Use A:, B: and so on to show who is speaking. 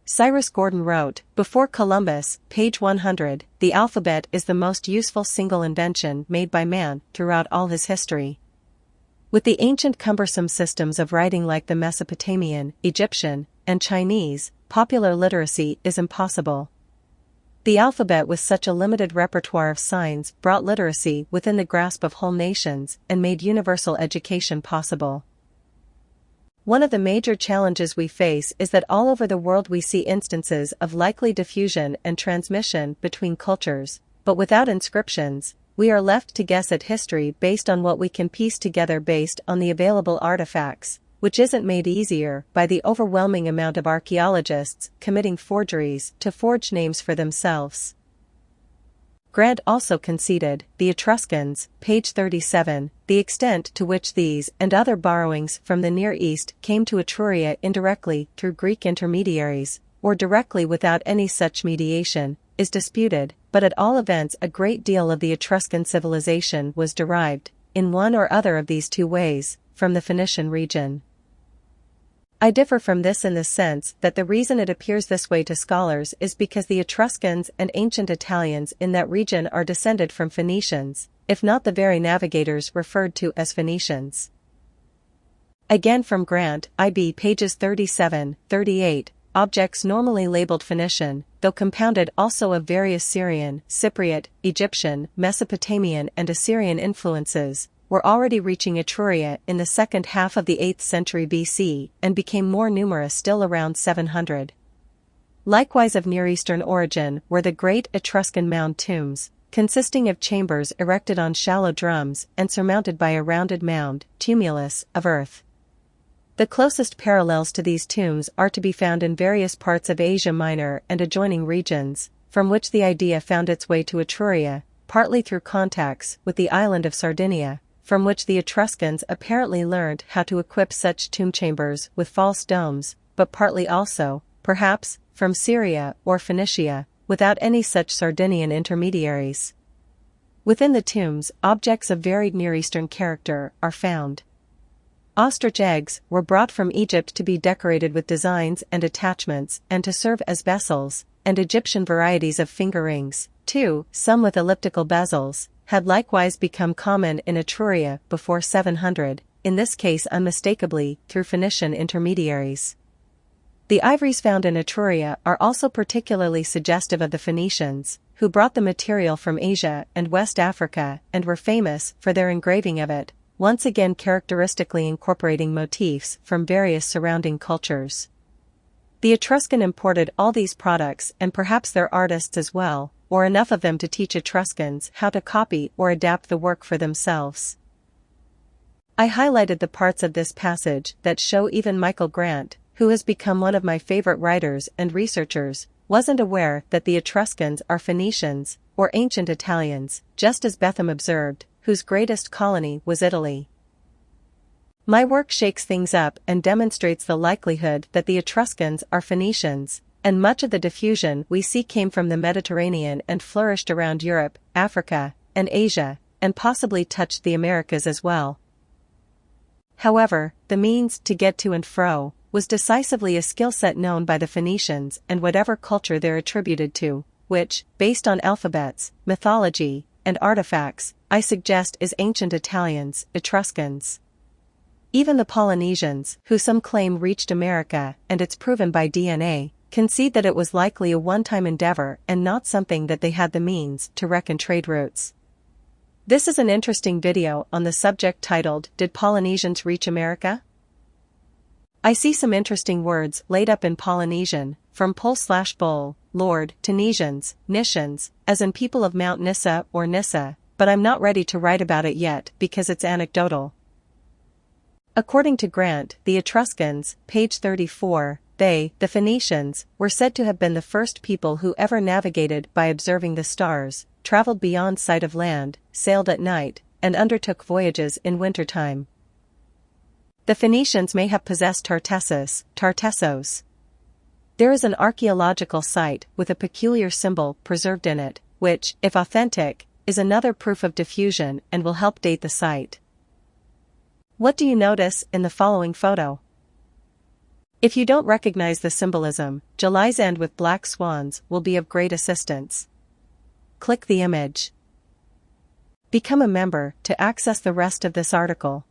A: Cyrus Gordon wrote, before Columbus, page 100, the alphabet is the most useful single invention made by man throughout all his history. With the ancient cumbersome systems of writing like the Mesopotamian, Egyptian, and Chinese, popular literacy is impossible. The alphabet with such a limited repertoire of signs brought literacy within the grasp of whole nations and made universal education possible. One of the major challenges we face is that all over the world we see instances of likely diffusion and transmission between cultures, but without inscriptions, we are left to guess at history based on what we can piece together based on the available artifacts, which isn't made easier by the overwhelming amount of archaeologists committing forgeries to forge names for themselves. Grant also conceded, the Etruscans, page 37, the extent to which these and other borrowings from the Near East came to Etruria indirectly through Greek intermediaries, or directly without any such mediation, is disputed, but at all events a great deal of the Etruscan civilization was derived, in one or other of these two ways, from the Phoenician region. I differ from this in the sense that the reason it appears this way to scholars is because the Etruscans and ancient Italians in that region are descended from Phoenicians, if not the very navigators referred to as Phoenicians. Again from Grant, IB pages 37, 38, objects normally labeled Phoenician, though compounded also of various Syrian, Cypriot, Egyptian, Mesopotamian and Assyrian influences, were already reaching Etruria in the second half of the 8th century BC and became more numerous still around 700. Likewise of Near Eastern origin were the great Etruscan mound tombs, consisting of chambers erected on shallow drums and surmounted by a rounded mound, tumulus, of earth. The closest parallels to these tombs are to be found in various parts of Asia Minor and adjoining regions, from which the idea found its way to Etruria, partly through contacts with the island of Sardinia, from which the Etruscans apparently learned how to equip such tomb chambers with false domes, but partly also, perhaps, from Syria or Phoenicia, without any such Sardinian intermediaries. Within the tombs, objects of varied Near Eastern character are found. Ostrich eggs were brought from Egypt to be decorated with designs and attachments and to serve as vessels, and Egyptian varieties of finger rings, too, some with elliptical bezels, had likewise become common in Etruria before 700, in this case unmistakably through Phoenician intermediaries. The ivories found in Etruria are also particularly suggestive of the Phoenicians, who brought the material from Asia and West Africa and were famous for their engraving of it, once again characteristically incorporating motifs from various surrounding cultures. The Etruscan imported all these products and perhaps their artists as well, or enough of them to teach Etruscans how to copy or adapt the work for themselves. I highlighted the parts of this passage that show even Michael Grant, who has become one of my favorite writers and researchers, wasn't aware that the Etruscans are Phoenicians, or ancient Italians, just as Betham observed, whose greatest colony was Italy. My work shakes things up and demonstrates the likelihood that the Etruscans are Phoenicians, and much of the diffusion we see came from the Mediterranean and flourished around Europe, Africa, and Asia, and possibly touched the Americas as well. However, the means to get to and fro was decisively a skill set known by the Phoenicians and whatever culture they're attributed to, which, based on alphabets, mythology, and artifacts, I suggest is ancient Italians, Etruscans. Even the Polynesians, who some claim reached America, and it's proven by DNA, concede that it was likely a one-time endeavor and not something that they had the means to reckon trade routes. This is an interesting video on the subject titled, Did Polynesians Reach America? I see some interesting words laid up in Polynesian, from pol/bol, Lord, to Nesians, Nishans, as in people of Mount Nissa or Nissa, but I'm not ready to write about it yet because it's anecdotal. According to Grant, the Etruscans, page 34, the Phoenicians, were said to have been the first people who ever navigated by observing the stars, traveled beyond sight of land, sailed at night, and undertook voyages in wintertime. The Phoenicians may have possessed Tartessos. There is an archaeological site with a peculiar symbol preserved in it, which, if authentic, is another proof of diffusion and will help date the site. What do you notice in the following photo? If you don't recognize the symbolism, July's end with black swans will be of great assistance. Click the image. Become a member to access the rest of this article.